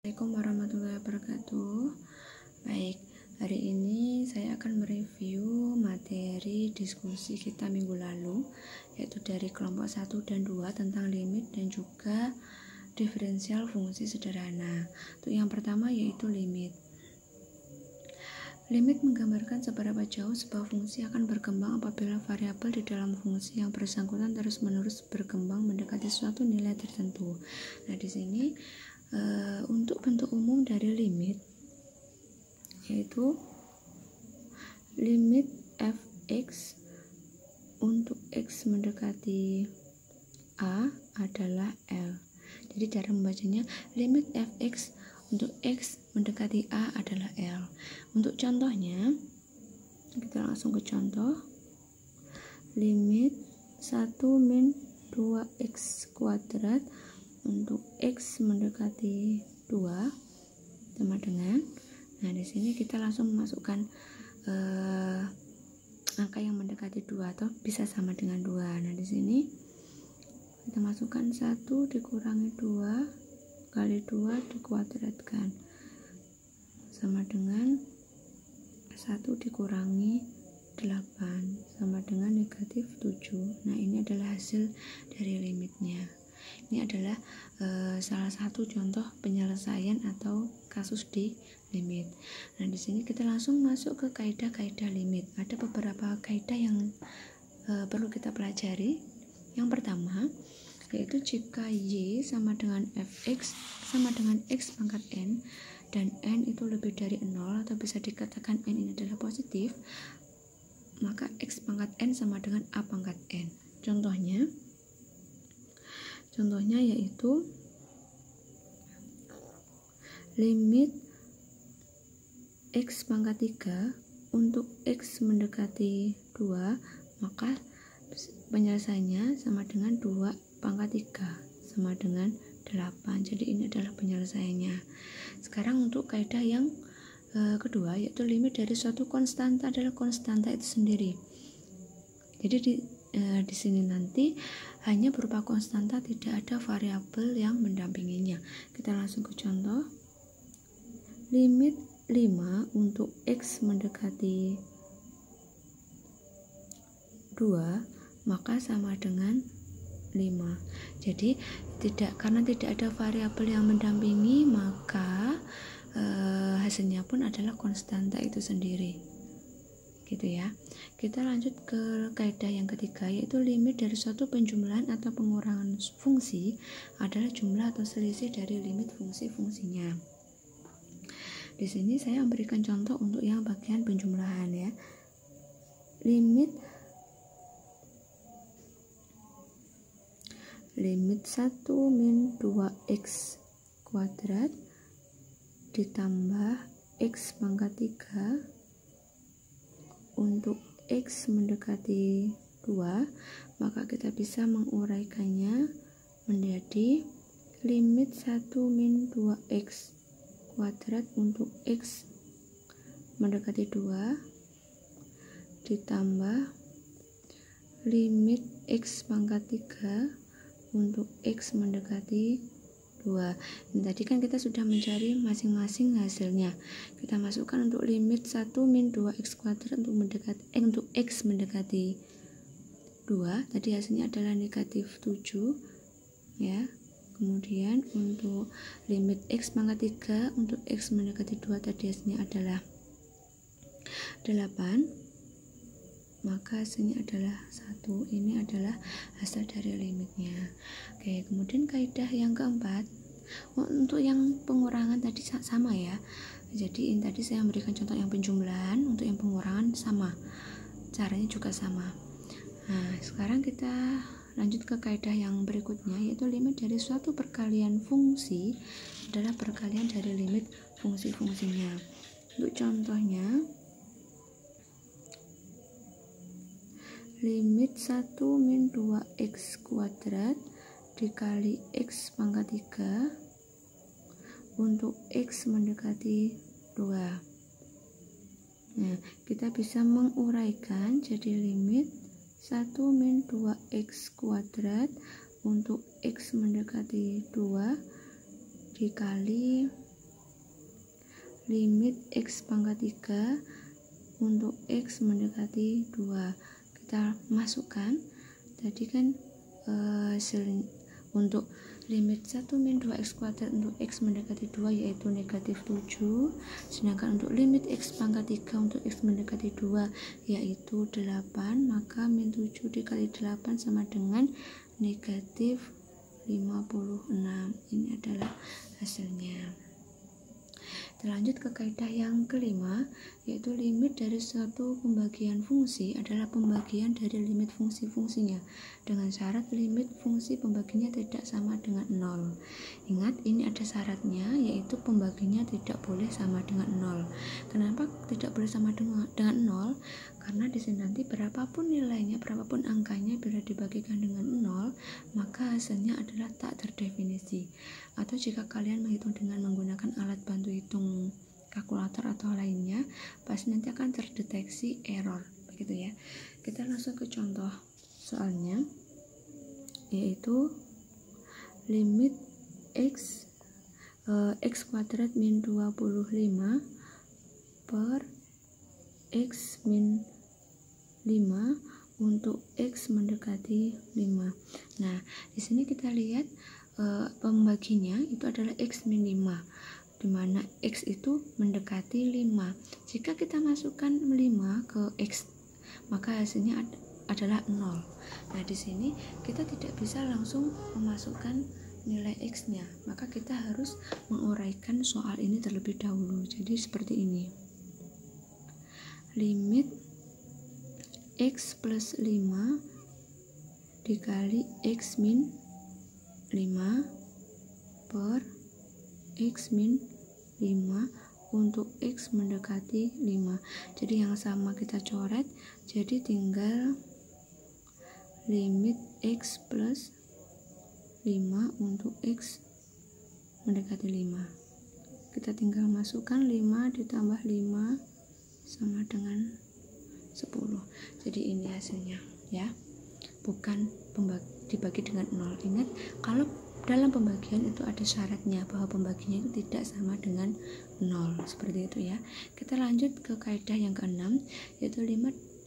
Assalamualaikum warahmatullahi wabarakatuh. Baik, hari ini saya akan mereview materi diskusi kita minggu lalu, yaitu dari kelompok 1 dan 2 tentang limit dan juga diferensial fungsi sederhana. Untuk yang pertama yaitu limit. Limit menggambarkan seberapa jauh sebuah fungsi akan berkembang apabila variabel di dalam fungsi yang bersangkutan terus-menerus berkembang mendekati suatu nilai tertentu. Nah, di sini untuk bentuk umum dari limit yaitu limit fx untuk x mendekati a adalah L. Jadi cara membacanya limit fx untuk x mendekati a adalah L. Untuk contohnya kita langsung ke contoh. Limit 1 min 2x kuadrat untuk x mendekati 2 sama dengan, nah di sini kita langsung memasukkan angka yang mendekati 2 atau bisa sama dengan 2. Nah di sini kita masukkan 1 dikurangi 2 kali 2 dikuadratkan sama dengan 1 dikurangi 8 sama dengan negatif 7. Nah ini adalah hasil dari limitnya. Ini adalah salah satu contoh penyelesaian atau kasus di limit. Nah, di sini kita langsung masuk ke kaidah-kaidah limit. Ada beberapa kaidah yang perlu kita pelajari. Yang pertama, yaitu jika y sama dengan fx sama dengan x pangkat n dan n itu lebih dari 0 atau bisa dikatakan n ini adalah positif, maka x pangkat n sama dengan a pangkat n. Contohnya yaitu limit x pangkat 3 untuk x mendekati 2, maka penyelesaiannya sama dengan 2 pangkat 3 sama dengan 8. Jadi ini adalah penyelesaiannya. Sekarang untuk kaidah yang kedua, yaitu limit dari suatu konstanta adalah konstanta itu sendiri. Jadi di sini nanti hanya berupa konstanta, tidak ada variabel yang mendampinginya. Kita langsung ke contoh. Limit 5 untuk x mendekati 2 maka sama dengan 5. Jadi karena tidak ada variabel yang mendampingi, maka hasilnya pun adalah konstanta itu sendiri. Gitu ya. Kita lanjut ke kaidah yang ketiga, yaitu limit dari suatu penjumlahan atau pengurangan fungsi adalah jumlah atau selisih dari limit fungsi-fungsinya. Di sini saya memberikan contoh untuk yang bagian penjumlahan ya. Limit 1 min 2x kuadrat ditambah x pangkat 3 untuk x mendekati 2, maka kita bisa menguraikannya menjadi limit 1 min 2x kuadrat untuk x mendekati 2 ditambah limit x pangkat 3 untuk x mendekati 2. Ini tadi kan kita sudah mencari masing-masing hasilnya. Kita masukkan untuk limit 1 min 2x kuadrat untuk x mendekati 2. Tadi hasilnya adalah negatif 7 ya. Kemudian untuk limit x pangkat 3 untuk x mendekati 2 tadi hasilnya adalah 8. Maka hasilnya adalah 1. Ini adalah hasil dari limitnya. Oke, kemudian kaidah yang keempat, untuk yang pengurangan tadi sama ya. Jadi ini tadi saya memberikan contoh yang penjumlahan, untuk yang pengurangan sama. Caranya juga sama. Nah, sekarang kita lanjut ke kaidah yang berikutnya, yaitu limit dari suatu perkalian fungsi adalah perkalian dari limit fungsi-fungsinya. Untuk contohnya, limit 1 min 2x kuadrat dikali x pangkat 3 untuk x mendekati 2. Nah, kita bisa menguraikan jadi limit 1 min 2x kuadrat untuk x mendekati 2 dikali limit X pangkat 3 untuk X mendekati 2. Kita masukkan tadi kan untuk limit 1 min 2x kuadrat untuk X mendekati 2 yaitu negatif 7, sedangkan untuk limit X pangkat 3 untuk X mendekati 2 yaitu 8, maka min 7 dikali 8 sama dengan negatif 56. Ini adalah hasilnya. Lanjut ke kaidah yang kelima, yaitu limit dari suatu pembagian fungsi adalah pembagian dari limit fungsi-fungsinya dengan syarat limit fungsi pembaginya tidak sama dengan 0. Ingat, ini ada syaratnya, yaitu pembaginya tidak boleh sama dengan 0. Kenapa tidak boleh sama dengan 0? Karena di sini nanti berapapun nilainya, berapapun angkanya bila dibagikan dengan 0, maka hasilnya adalah tak terdefinisi. Atau jika kalian menghitung dengan menggunakan alat bantu hitung kalkulator atau lainnya, pasti nanti akan terdeteksi error, begitu ya. Kita langsung ke contoh soalnya, yaitu limit X kuadrat min 25 per X min 5 untuk X mendekati 5. Nah, di sini kita lihat pembaginya itu adalah X min 5, di mana X itu mendekati 5. Jika kita masukkan 5 ke X, maka hasilnya adalah 0. Nah, di sini kita tidak bisa langsung memasukkan nilai X-nya, maka kita harus menguraikan soal ini terlebih dahulu. Jadi seperti ini. Limit X plus 5 dikali X min 5 per X min 5 untuk X mendekati 5. Jadi yang sama kita coret, jadi tinggal limit X plus 5 untuk X mendekati 5. Kita tinggal masukkan 5 ditambah 5 sama dengan 10. Jadi ini hasilnya ya, bukan dibagi dengan 0. Ingat, kalau dalam pembagian itu ada syaratnya bahwa pembaginya itu tidak sama dengan 0, seperti itu ya. Kita lanjut ke kaidah yang keenam, yaitu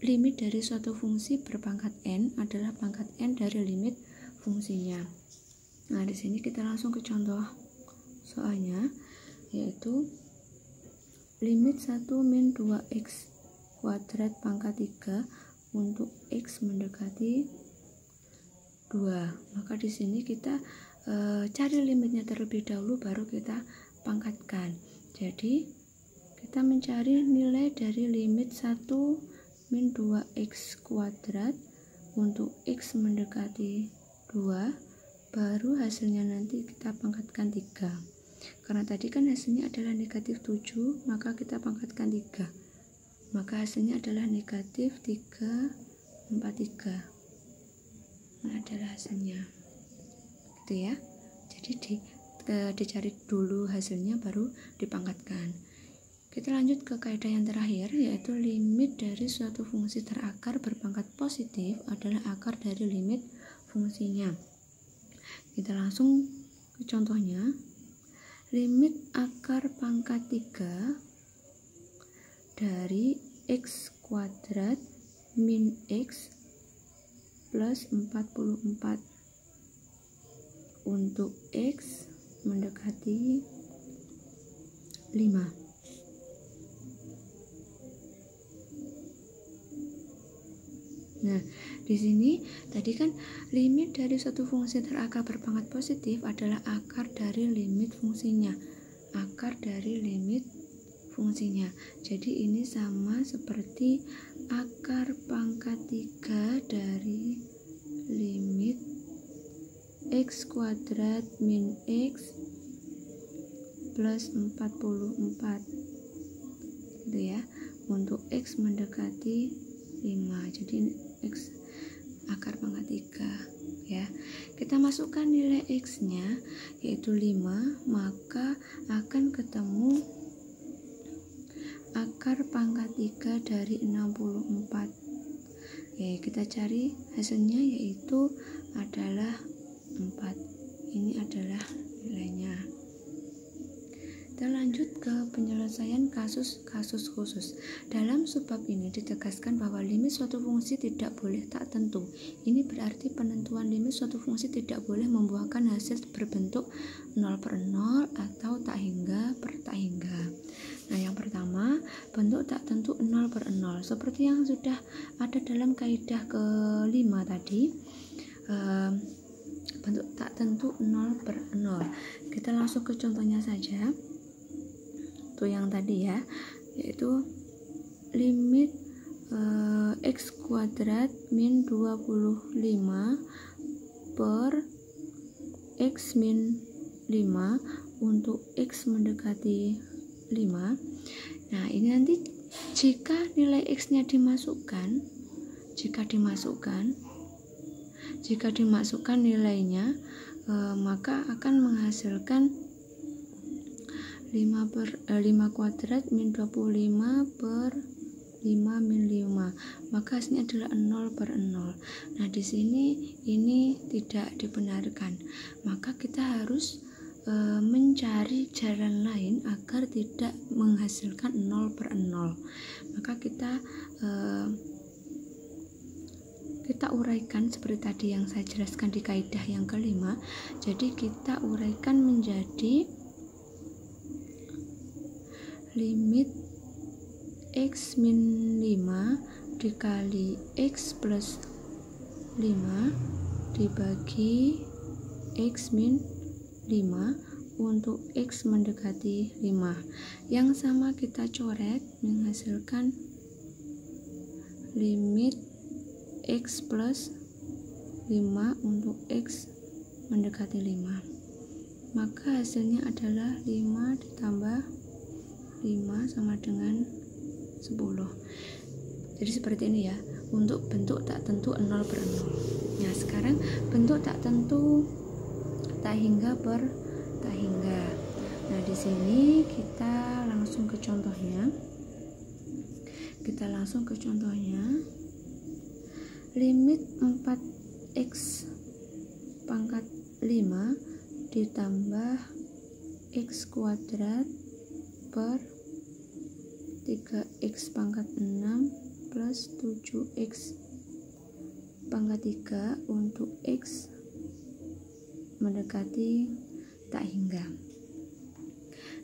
limit dari suatu fungsi berpangkat n adalah pangkat n dari limit fungsinya. Nah, di sini kita langsung ke contoh soalnya, yaitu limit 1 min 2x kuadrat pangkat 3 untuk X mendekati 2. Maka di sini kita cari limitnya terlebih dahulu, baru kita pangkatkan. Jadi kita mencari nilai dari limit 1 min 2x kuadrat untuk X mendekati 2, baru hasilnya nanti kita pangkatkan 3. Karena tadi kan hasilnya adalah negatif 7, maka kita pangkatkan 3. Maka hasilnya adalah negatif 343. Nah, adalah hasilnya gitu ya. Jadi dicari dulu hasilnya baru dipangkatkan. Kita lanjut ke kaidah yang terakhir, yaitu limit dari suatu fungsi terakar berpangkat positif adalah akar dari limit fungsinya. Kita langsung ke contohnya. Limit akar pangkat 3 dari X kuadrat min X plus 44 untuk X mendekati 5. Nah, di sini tadi kan limit dari suatu fungsi terakar berpangkat positif adalah akar dari limit fungsinya. Akar dari limit fungsinya. Jadi ini sama seperti akar pangkat 3 dari limit X kuadrat min X plus 44 gitu ya, untuk X mendekati 5. Jadi ini X akar pangkat 3 ya. Kita masukkan nilai X nya yaitu 5, maka akan ketemu akar pangkat 3 dari 64. Oke, kita cari hasilnya yaitu adalah 4. Ini adalah nilainya. Kita lanjut ke penyelesaian kasus-kasus khusus. Dalam subbab ini ditegaskan bahwa limit suatu fungsi tidak boleh tak tentu. Ini berarti penentuan limit suatu fungsi tidak boleh membuahkan hasil berbentuk 0/0 atau tak hingga per tak hingga. Nah, yang pertama, bentuk tak tentu 0/0. Seperti yang sudah ada dalam kaidah kelima tadi, bentuk tak tentu 0/0. Kita langsung ke contohnya saja. Tuh yang tadi ya, yaitu limit x kuadrat min 25 per x min 5 untuk x mendekati 5. Nah, ini nanti jika nilai x nya dimasukkan, jika dimasukkan nilainya, maka akan menghasilkan 5 kuadrat min 25 per 5 min 5, maka hasilnya adalah 0/0. Nah, di sini ini tidak dibenarkan, maka kita harus mencari jalan lain agar tidak menghasilkan 0/0. Maka kita uraikan seperti tadi yang saya jelaskan di kaidah yang kelima. Jadi kita uraikan menjadi limit x min 5 dikali x plus 5 dibagi x min 5 untuk x mendekati 5. Yang sama kita coret menghasilkan limit x plus 5 untuk x mendekati 5. Maka hasilnya adalah 5 ditambah 5 sama dengan 10. Jadi seperti ini ya untuk bentuk tak tentu 0/0. Nah, sekarang bentuk tak tentu tak hingga per tak hingga. Nah, di sini kita langsung ke contohnya. Limit 4x pangkat 5 ditambah x kuadrat per 3x pangkat 6 plus 7x pangkat 3 untuk x mendekati tak hingga.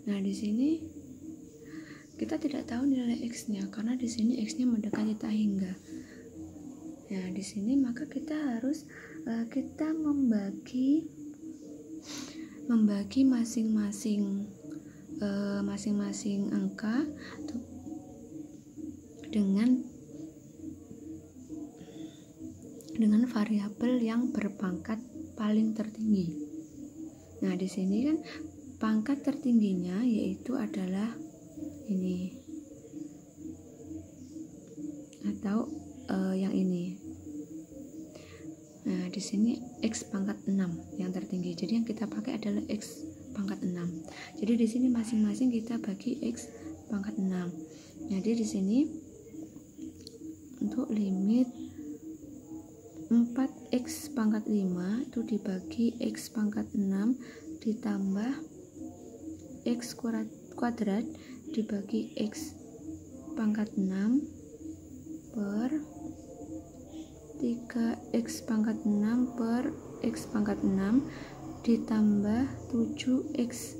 Nah, di sini kita tidak tahu nilai x-nya karena di sini x-nya mendekati tak hingga. Nah, di sini maka kita harus kita membagi masing-masing angka dengan variabel yang berpangkat paling tertinggi. Nah, di sini kan pangkat tertingginya yaitu adalah ini atau yang ini. Nah, di sini x pangkat 6 yang tertinggi. Jadi yang kita pakai adalah x pangkat 6. Jadi di sini masing-masing kita bagi x pangkat 6. Jadi di sini untuk limit 4x pangkat 5 itu dibagi x pangkat 6 ditambah x kuadrat dibagi x pangkat 6 per 3x pangkat 6 per x pangkat 6 ditambah 7x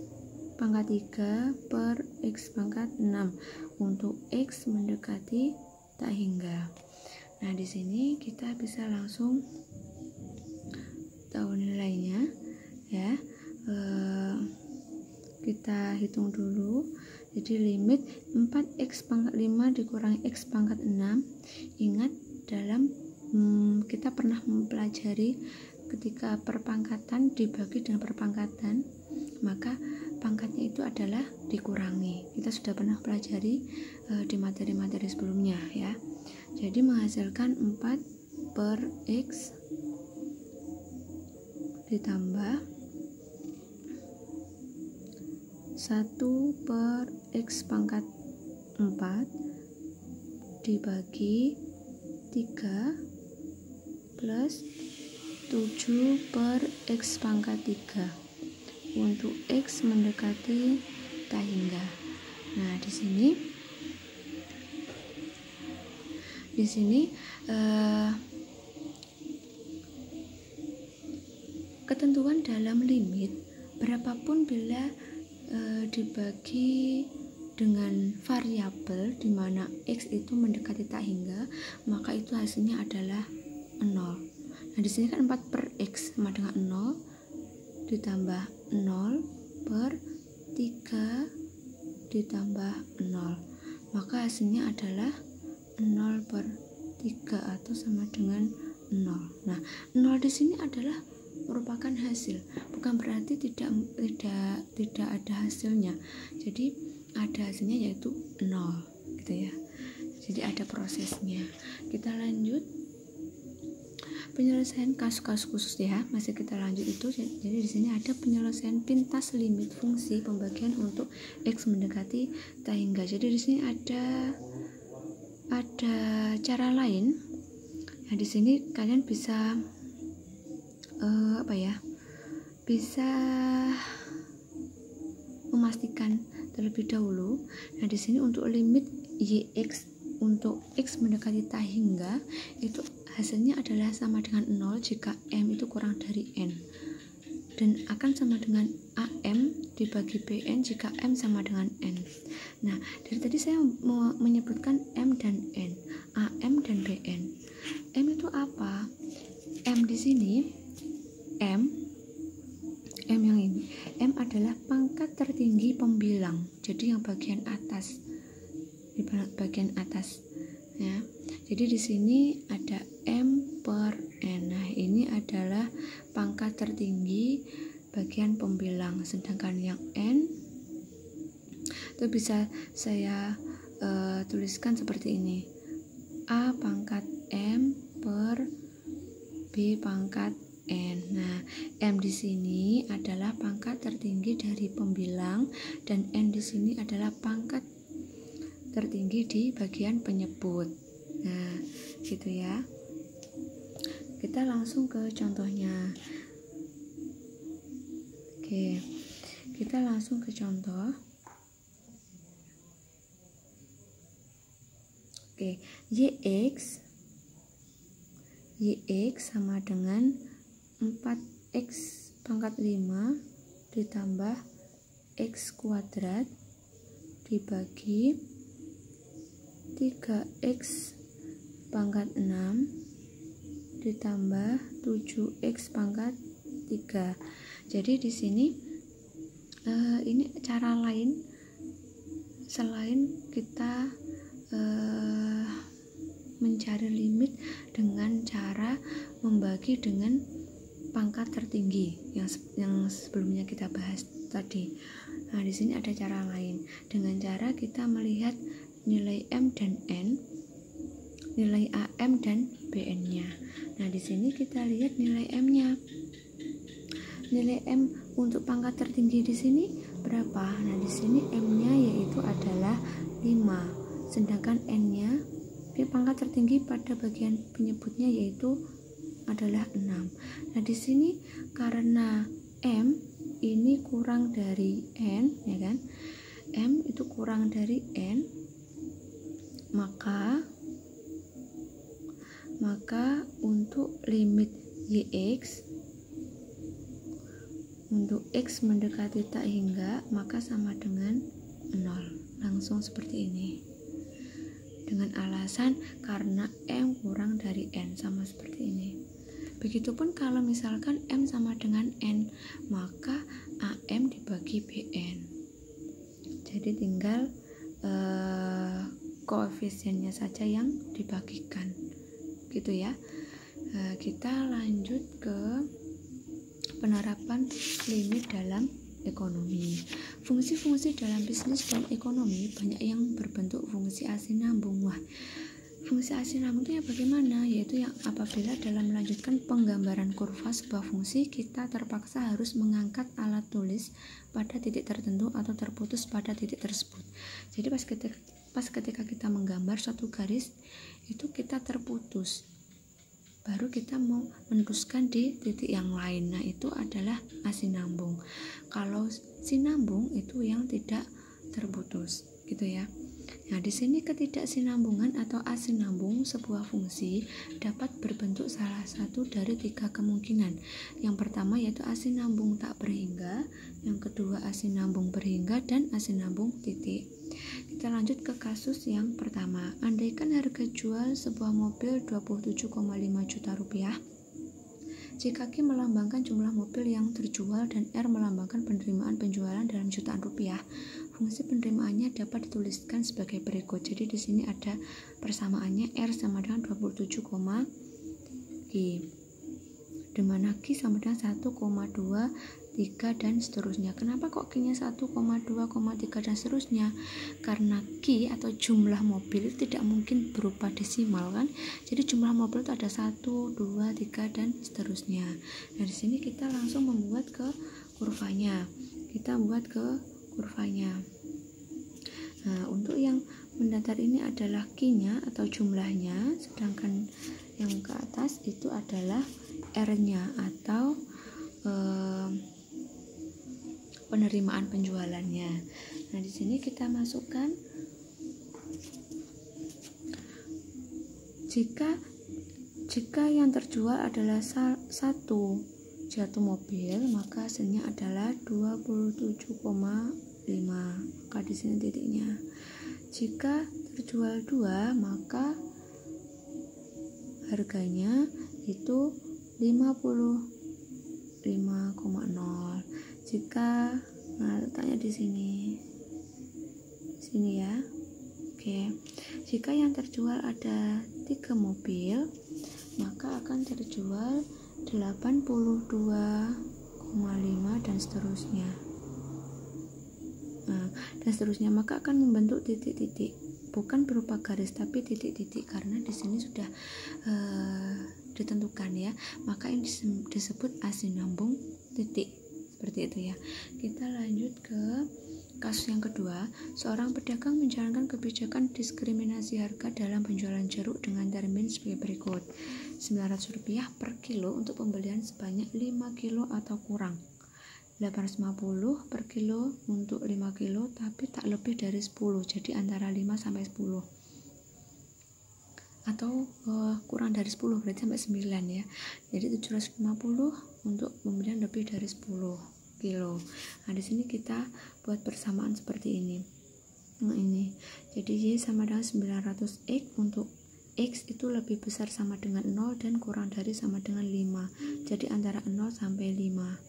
pangkat 3 per x pangkat 6 untuk x mendekati tak hingga. Nah, di sini kita bisa langsung tahu nilainya ya. Kita hitung dulu. Jadi limit 4x pangkat 5 dikurangi x pangkat 6. Ingat dalam kita pernah mempelajari ketika perpangkatan dibagi dengan perpangkatan, maka pangkatnya itu adalah dikurangi. Kita sudah pernah pelajari di materi-materi sebelumnya ya. Jadi menghasilkan 4 per x ditambah 1 per x pangkat 4 dibagi 3 plus 7 per x pangkat 3 untuk x mendekati tak hingga. Nah, di sini ketentuan dalam limit berapapun bila dibagi dengan variabel di mana x itu mendekati tak hingga, maka itu hasilnya adalah 0. Nah, di sini kan 4/x sama dengan 0 ditambah 0 per 3 ditambah 0. Maka hasilnya adalah 0 per 3 atau sama dengan 0. Nah, 0 di sini adalah merupakan hasil, bukan berarti tidak ada hasilnya. Jadi ada hasilnya yaitu 0 gitu ya. Jadi ada prosesnya. Kita lanjut penyelesaian kasus-kasus khusus ya. Masih kita lanjut itu. Jadi di sini ada penyelesaian pintas limit fungsi pembagian untuk x mendekati tak hingga. Jadi di sini ada cara lain. Nah, di sini kalian bisa bisa memastikan terlebih dahulu. Nah, di sini untuk limit y(x) untuk x mendekati tak hingga itu hasilnya adalah sama dengan 0 jika m itu kurang dari n, dan akan sama dengan am dibagi bn jika m sama dengan n. Nah, dari tadi saya menyebutkan m dan n, am dan bn. M itu apa? M di sini M yang ini, M adalah pangkat tertinggi pembilang. Jadi yang bagian atas, di bagian atas ya. Jadi di sini ada M per N. Nah, ini adalah pangkat tertinggi bagian pembilang. Sedangkan yang N itu bisa saya tuliskan seperti ini. A pangkat M per B pangkat N. Nah, M di sini adalah pangkat tertinggi dari pembilang dan N di sini adalah pangkat tertinggi di bagian penyebut. Nah, gitu ya. Kita langsung ke contohnya. Oke. Kita langsung ke contoh. Oke, YX sama dengan 4x pangkat 5 ditambah x kuadrat dibagi 3x pangkat 6 ditambah 7x pangkat 3. Jadi di sini ini cara lain selain kita mencari limit dengan cara membagi dengan pangkat tertinggi yang sebelumnya kita bahas tadi. Nah, di sini ada cara lain dengan cara kita melihat nilai M dan N, nilai AM dan BN-nya. Nah, di sini kita lihat nilai M-nya. Nilai M untuk pangkat tertinggi di sini berapa? Nah, di sini M-nya yaitu adalah 5, sedangkan N-nya di pangkat tertinggi pada bagian penyebutnya yaitu adalah 6. Nah, di sini karena M ini kurang dari N, ya kan? M itu kurang dari N, maka untuk limit YX untuk X mendekati tak hingga maka sama dengan 0. Langsung seperti ini. Dengan alasan karena M kurang dari N, sama seperti ini. Begitupun kalau misalkan M sama dengan N, maka AM dibagi BN. Jadi tinggal koefisiennya saja yang dibagikan. Gitu ya. Kita lanjut ke penerapan limit dalam ekonomi. Fungsi-fungsi dalam bisnis dan ekonomi banyak yang berbentuk fungsi asinambung. Wah, fungsi asinambung itu ya bagaimana? Yaitu yang apabila dalam melanjutkan penggambaran kurva sebuah fungsi kita terpaksa harus mengangkat alat tulis pada titik tertentu atau terputus pada titik tersebut. Jadi pas ketika kita menggambar suatu garis itu kita terputus, baru kita mau meneruskan di titik yang lain. Nah, itu adalah asinambung. Kalau sinambung itu yang tidak terputus, gitu ya. Nah, di sini ketidaksinambungan atau asinambung sebuah fungsi dapat berbentuk salah satu dari 3 kemungkinan. Yang pertama yaitu asinambung tak berhingga, yang kedua asinambung berhingga, dan asinambung titik. Kita lanjut ke kasus yang pertama. Andaikan harga jual sebuah mobil 27,5 juta rupiah. Jika Q melambangkan jumlah mobil yang terjual dan R melambangkan penerimaan penjualan dalam jutaan rupiah, fungsi penerimaannya dapat dituliskan sebagai berikut. Jadi di sini ada persamaannya R sama dengan 27, Q, di mana Q sama dengan 1,2, 3 dan seterusnya. Kenapa kok Q-nya 1,2, 3 dan seterusnya? Karena Q atau jumlah mobil tidak mungkin berupa desimal kan. Jadi jumlah mobil itu ada 1, 2, 3 dan seterusnya. Nah, di sini kita langsung membuat ke kurvanya. Kita buat ke kurvanya. Nah, untuk yang mendatar ini adalah Q-nya atau jumlahnya, sedangkan yang ke atas itu adalah R-nya atau penerimaan penjualannya. Nah, di sini kita masukkan jika yang terjual adalah satu mobil, maka hasilnya adalah 27,5. Maka di sini titiknya. Jika terjual 2, maka harganya itu 55,0. Jika letaknya di sini ya. Oke. Jika yang terjual ada 3 mobil, maka akan terjual 82,5 dan seterusnya. Dan seterusnya, maka akan membentuk titik-titik, bukan berupa garis tapi titik-titik, karena di sini sudah ditentukan ya. Maka ini disebut asinambung titik. Seperti itu ya. Kita lanjut ke kasus yang kedua. Seorang pedagang menjalankan kebijakan diskriminasi harga dalam penjualan jeruk dengan termin sebagai berikut. Rp900 per kilo untuk pembelian sebanyak 5 kilo atau kurang. 850 per kilo untuk 5 kilo tapi tak lebih dari 10. Jadi antara 5 sampai 10. Atau kurang dari 10 berarti sampai 9 ya. Jadi 750 untuk pembelian lebih dari 10 kilo. Nah, di sini kita buat persamaan seperti ini. Nah, ini. Jadi Y sama dengan 900X, untuk X itu lebih besar sama dengan 0 dan kurang dari sama dengan 5. Jadi antara 0 sampai 5.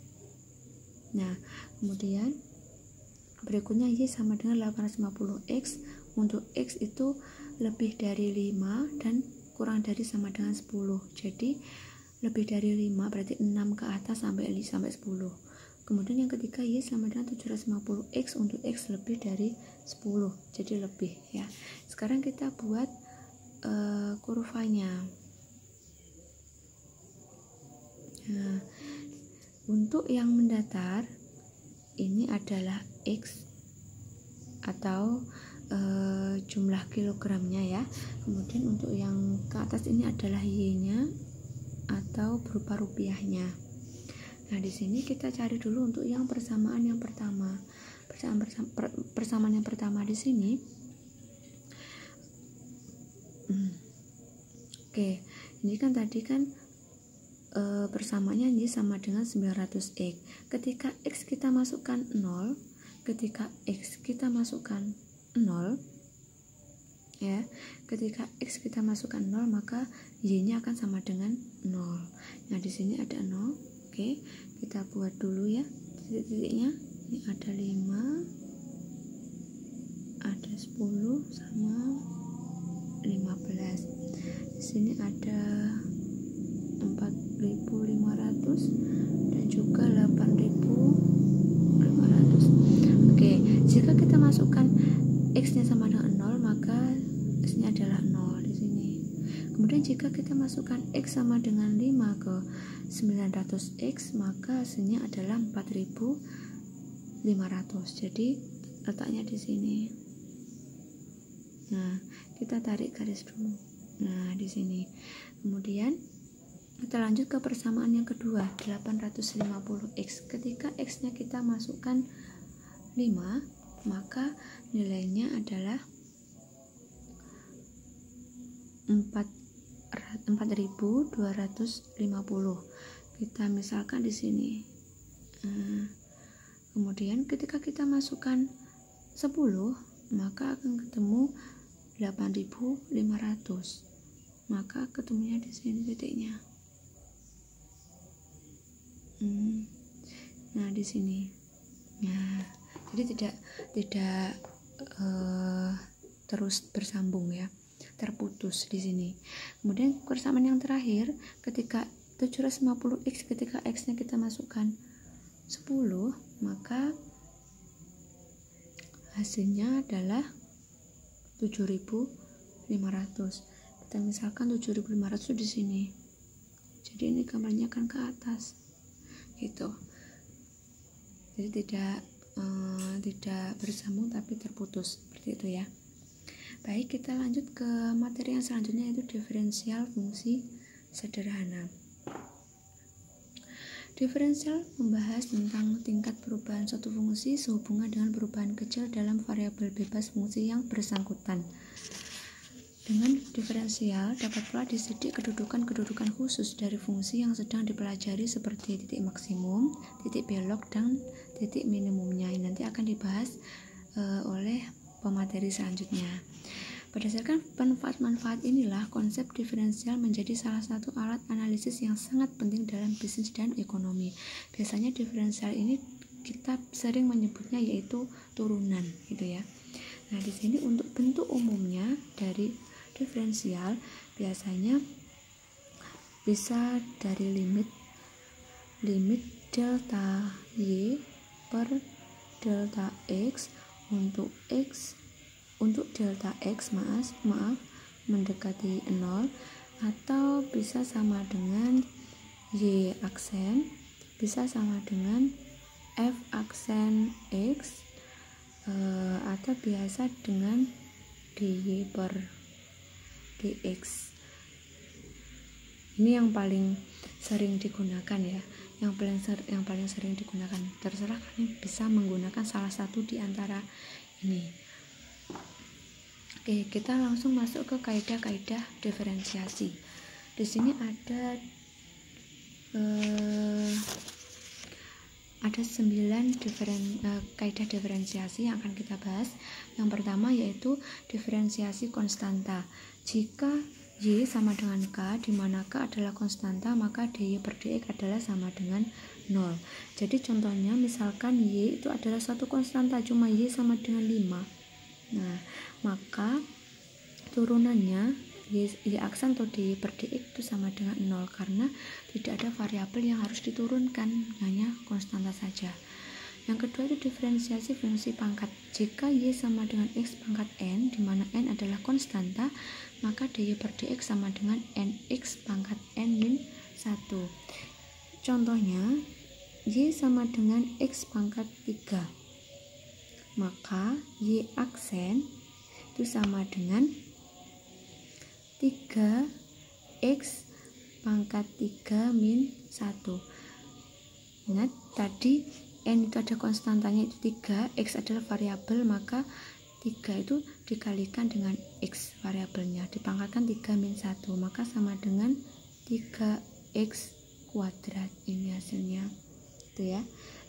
Nah, kemudian berikutnya Y sama dengan 850X, untuk X itu lebih dari 5 dan kurang dari sama dengan 10. Jadi lebih dari 5 berarti 6 ke atas sampai 10. Kemudian yang ketiga Y sama dengan 750X, untuk X lebih dari 10. Jadi lebih ya. Sekarang kita buat kurvanya. Nah, untuk yang mendatar ini adalah X atau jumlah kilogramnya ya. Kemudian untuk yang ke atas ini adalah Y-nya atau berupa rupiahnya. Nah, di sini kita cari dulu untuk yang persamaan yang pertama. Persamaan yang pertama di sini. Oke, ini kan tadi kan persamaannya Y sama dengan 900X. Ketika X kita masukkan 0, ya. Ketika X kita masukkan 0, maka Y-nya akan sama dengan 0. Nah, di sini ada 0. Oke, kita buat dulu ya titik-titiknya. Ini ada 5, ada 10 sama 15. Di sini ada 4.500 dan juga 8.500. Oke, jika kita masukkan X-nya sama dengan 0, maka X-nya adalah 0 di sini. Kemudian jika kita masukkan X sama dengan 5 ke 900X, maka hasilnya adalah 4.500. Jadi letaknya di sini. Nah, kita tarik garis dulu. Nah, di sini. Kemudian kita lanjut ke persamaan yang kedua, 850X. Ketika X-nya kita masukkan 5, maka nilainya adalah 4.250. Kita misalkan di sini. Kemudian ketika kita masukkan 10, maka akan ketemu 8.500. Maka ketemunya di sini titiknya. Nah, di sini. Nah, jadi tidak terus bersambung ya, terputus di sini. Kemudian persamaan yang terakhir, ketika 750x, ketika x-nya kita masukkan 10, maka hasilnya adalah 7.500. Kita misalkan 7.500 di sini. Jadi ini gambarnya kan ke atas, gitu. Jadi tidak bersambung tapi terputus, seperti itu ya. Baik, kita lanjut ke materi yang selanjutnya, yaitu diferensial fungsi sederhana. Diferensial membahas tentang tingkat perubahan suatu fungsi sehubungan dengan perubahan kecil dalam variabel bebas fungsi yang bersangkutan. Dengan diferensial dapat pula disidik kedudukan-kedudukan khusus dari fungsi yang sedang dipelajari seperti titik maksimum, titik belok, dan titik minimumnya. Ini nanti akan dibahas oleh pemateri selanjutnya. Berdasarkan manfaat-manfaat inilah konsep diferensial menjadi salah satu alat analisis yang sangat penting dalam bisnis dan ekonomi. Biasanya diferensial ini kita sering menyebutnya yaitu turunan, gitu ya. Nah, di sini untuk bentuk umumnya dari diferensial biasanya bisa dari limit delta y per delta x untuk delta x mendekati 0, atau bisa sama dengan y aksen, bisa sama dengan f aksen x, atau biasa dengan dy per dx. Ini yang paling sering digunakan ya, yang paling sering digunakan. Terserah kalian bisa menggunakan salah satu di antara ini. Oke, kita langsung masuk ke kaidah-kaidah diferensiasi. Di sini ada 9 kaidah diferensiasi yang akan kita bahas. Yang pertama yaitu diferensiasi konstanta. Jika y sama dengan k, di mana k adalah konstanta, maka dy per dx adalah sama dengan 0. Jadi contohnya misalkan y itu adalah suatu konstanta, cuma y sama dengan 5. Nah, maka turunannya y aksen atau dy per dx itu sama dengan 0 karena tidak ada variabel yang harus diturunkan, hanya konstanta saja. Yang kedua itu diferensiasi fungsi pangkat. Jika y sama dengan x pangkat n, di mana n adalah konstanta, maka dy per dx sama dengan nx pangkat n min 1. Contohnya, y sama dengan x pangkat 3, maka y aksen itu sama dengan 3x pangkat 3 min 1. Ingat tadi n itu ada konstantanya itu 3, x adalah variabel, maka 3 itu dikalikan dengan x variabelnya, dipangkatkan 3 min 1, maka sama dengan 3x kuadrat. Ini hasilnya, itu ya.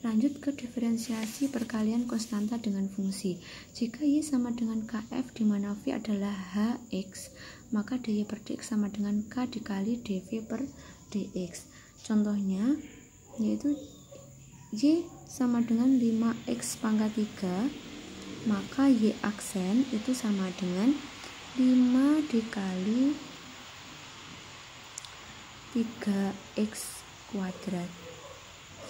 Lanjut ke diferensiasi perkalian konstanta dengan fungsi. Jika y sama dengan kf, di mana v adalah hx, maka dy per dx sama dengan k dikali dv per dx. Contohnya yaitu y sama dengan 5x pangkat 3, maka y aksen itu sama dengan 5 dikali 3x kuadrat.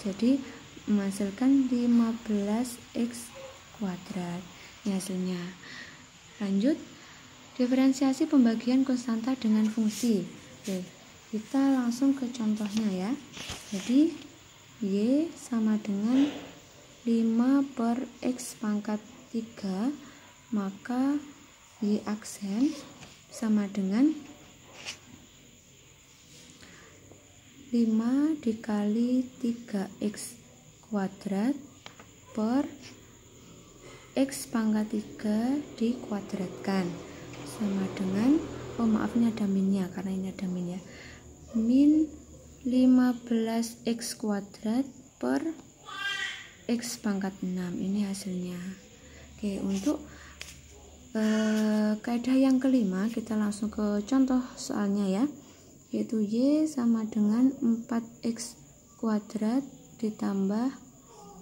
Jadi menghasilkan 15x kuadrat. Ini hasilnya. Lanjut, diferensiasi pembagian konstanta dengan fungsi. Oke, kita langsung ke contohnya ya. Jadi y sama dengan 5 per x pangkat 3, maka y aksen sama dengan 5 dikali 3x kuadrat per X pangkat 3 dikuadratkan sama dengan, oh maaf ini ada minnya karena ini ada min ya, min 15x kuadrat per X pangkat 6. Ini hasilnya. Oke, untuk kaidah yang kelima kita langsung ke contoh soalnya ya, yaitu Y sama dengan 4x kuadrat ditambah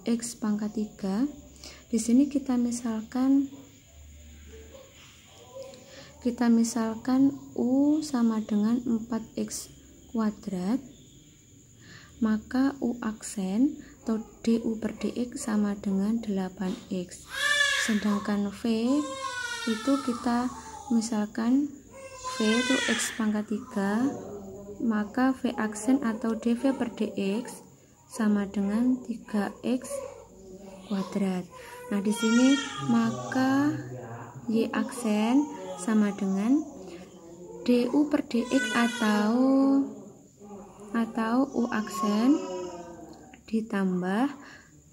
X pangkat 3. Di sini kita misalkan U sama dengan 4x kuadrat, maka U aksen atau DU per DX sama dengan 8x. Sedangkan V itu kita misalkan V itu X pangkat 3, maka V aksen atau DV per DX sama dengan 3x kuadrat. Nah, di sini maka Y aksen sama dengan DU per DX atau U aksen ditambah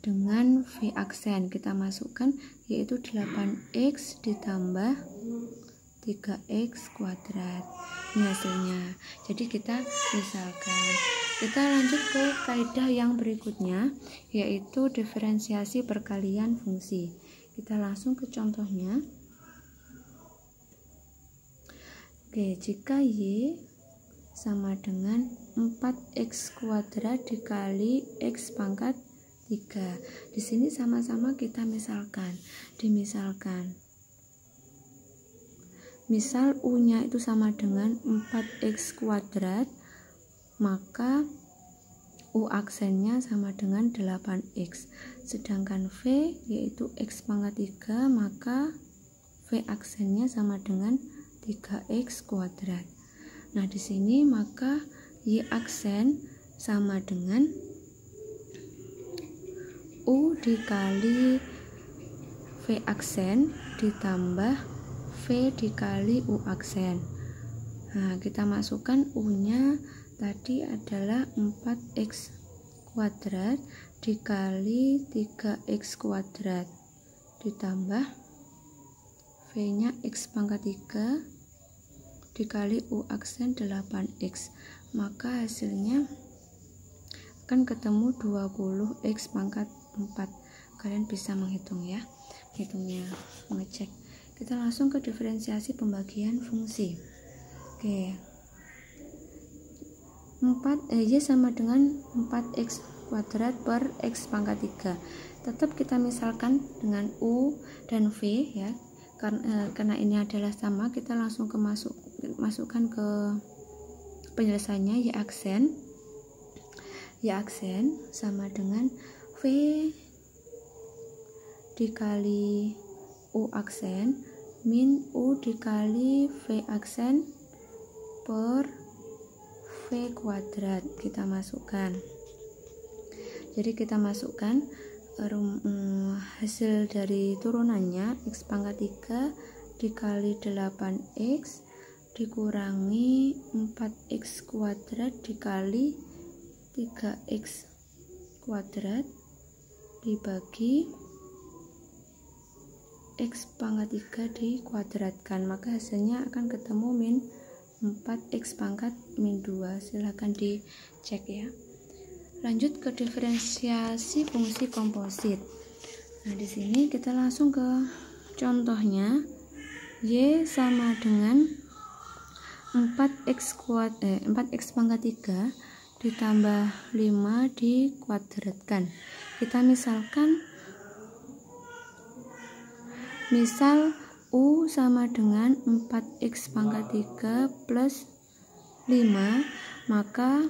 dengan V aksen kita masukkan, yaitu 8x ditambah 3x kuadrat. Ini hasilnya. Jadi kita misalkan, kita lanjut ke kaidah yang berikutnya, yaitu diferensiasi perkalian fungsi. Kita langsung ke contohnya. Oke, jika Y sama dengan 4x kuadrat dikali X pangkat 3. Di sini sama-sama kita dimisalkan. Misal U-nya itu sama dengan 4x kuadrat, maka U aksennya sama dengan 8x. Sedangkan V yaitu X pangkat 3, maka V aksennya sama dengan 3x kuadrat. Nah, di sini maka Y aksen sama dengan U dikali V aksen ditambah V dikali U aksen. Nah, kita masukkan U-nya tadi adalah 4x kuadrat dikali 3x kuadrat ditambah V-nya X pangkat 3 dikali U aksen 8x. Maka hasilnya akan ketemu 20x pangkat 4. Kalian bisa menghitung ya, mengecek. Kita langsung ke diferensiasi pembagian fungsi. Oke, Y sama dengan 4x kuadrat per X pangkat 3. Tetap kita misalkan dengan U dan V ya, karena ini adalah sama, kita langsung masukkan ke penyelesaiannya. Y aksen sama dengan V dikali U aksen min U dikali V aksen per V kuadrat. Kita masukkan. Jadi kita masukkan hasil dari turunannya X pangkat 3 dikali 8x dikurangi 4x kuadrat dikali 3x kuadrat dibagi X pangkat 3 dikuadratkan, maka hasilnya akan ketemu min 4x pangkat min 2. Silahkan dicek ya. Lanjut ke diferensiasi fungsi komposit. Nah, di sini kita langsung ke contohnya. Y sama dengan 4x pangkat 3 ditambah 5 dikuadratkan. Kita misal U sama dengan 4x pangkat 3 plus 5, maka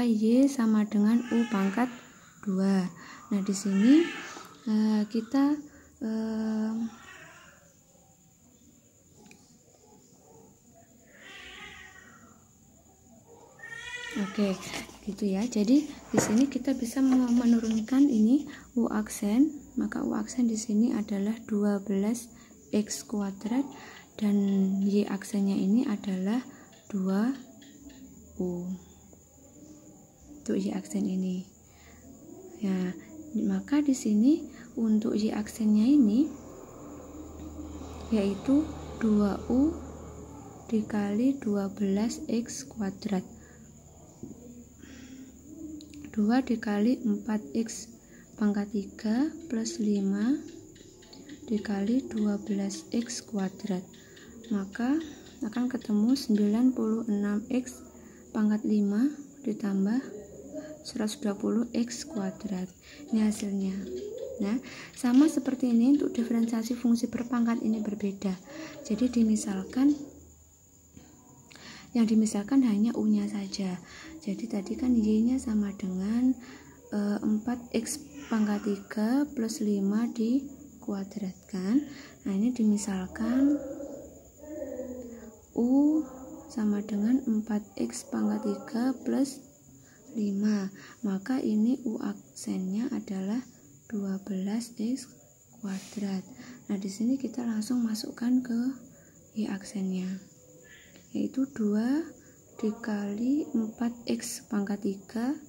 Y sama dengan U pangkat 2. Nah, di sini kita oke, gitu ya. Jadi di sini kita bisa menurunkan ini U aksen, maka U aksen di sini adalah 12x kuadrat dan Y aksennya ini adalah 2U. Untuk Y aksen ini. Ya, Maka di sini untuk Y aksennya ini yaitu 2U dikali 12X kuadrat. 2 dikali 4X pangkat 3 plus 5 dikali 12X kuadrat. Maka akan ketemu 96X pangkat 5 ditambah 120X kuadrat. Ini hasilnya. Nah, sama seperti ini untuk diferensiasi fungsi perpangkat ini berbeda. Jadi yang dimisalkan hanya U-nya saja. Jadi tadi kan Y-nya sama dengan 4X pangkat 3 plus 5 dikuadratkan. Nah, ini dimisalkan U sama dengan 4X pangkat 3 plus 5. Maka ini U aksennya adalah 12X kuadrat. Nah, di sini kita langsung masukkan ke Y aksennya, yaitu 2 dikali 4X pangkat 3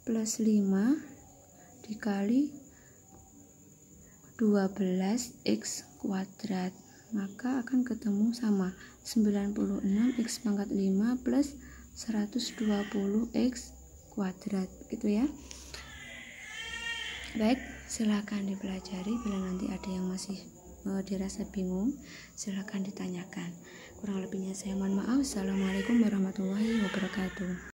plus 5 dikali 12X kuadrat. Maka akan ketemu sama 96X pangkat 5 plus 120X kuadrat, gitu ya. Baik, silakan dipelajari. Bila nanti ada yang masih dirasa bingung, silakan ditanyakan. Kurang lebihnya saya mohon maaf. Assalamualaikum warahmatullahi wabarakatuh.